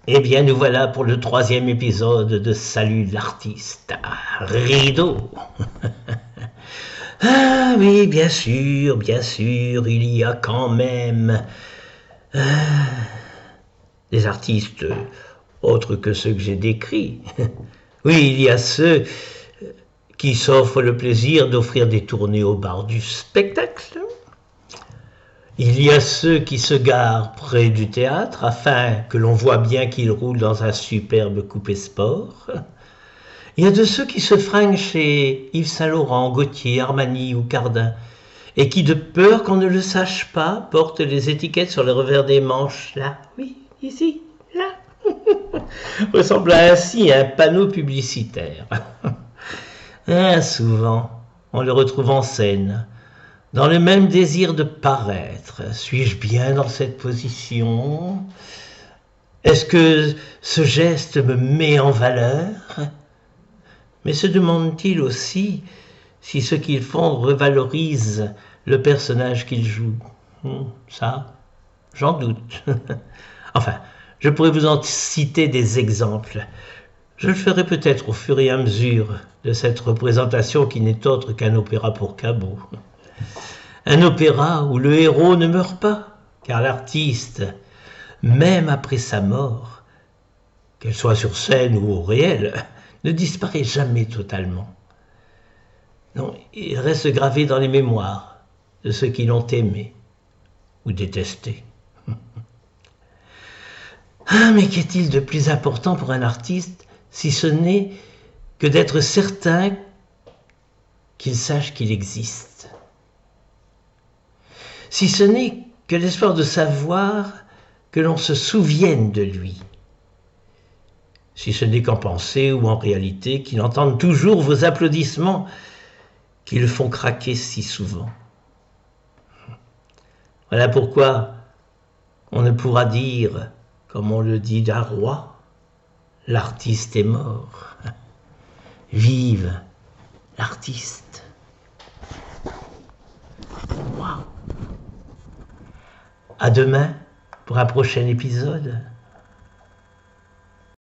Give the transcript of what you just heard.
Eh bien, nous voilà pour le 3e épisode de Salut l'artiste. Rideau. Ah oui, bien sûr, il y a quand même des artistes autres que ceux que j'ai décrits. Oui, il y a ceux qui s'offrent le plaisir d'offrir des tournées au bar du spectacle. Il y a ceux qui se garent près du théâtre afin que l'on voit bien qu'ils roulent dans un superbe coupé sport. Il y a de ceux qui se fringuent chez Yves Saint-Laurent, Gaultier, Armani ou Cardin et qui, de peur qu'on ne le sache pas, portent les étiquettes sur le revers des manches. Là, oui, ici, là. Ressemble ainsi à un panneau publicitaire. Souvent, on le retrouve en scène, dans le même désir de paraître. Suis-je bien dans cette position? Est-ce que ce geste me met en valeur? Mais se demande-t-il aussi si ce qu'ils font revalorise le personnage qu'ils jouent? Ça, j'en doute. Enfin, je pourrais vous en citer des exemples. Je le ferai peut-être au fur et à mesure de cette représentation qui n'est autre qu'un opéra pour cabots. Un opéra où le héros ne meurt pas, car l'artiste, même après sa mort, qu'elle soit sur scène ou au réel, ne disparaît jamais totalement. Non, il reste gravé dans les mémoires de ceux qui l'ont aimé ou détesté. Ah, mais qu'est-il de plus important pour un artiste si ce n'est que d'être certain qu'il sache qu'il existe? Si ce n'est que l'espoir de savoir que l'on se souvienne de lui? Si ce n'est qu'en pensée ou en réalité qu'il entende toujours vos applaudissements qui le font craquer si souvent. Voilà pourquoi on ne pourra dire, comme on le dit d'un roi, l'artiste est mort. Vive l'artiste. Wow. À demain pour un prochain épisode.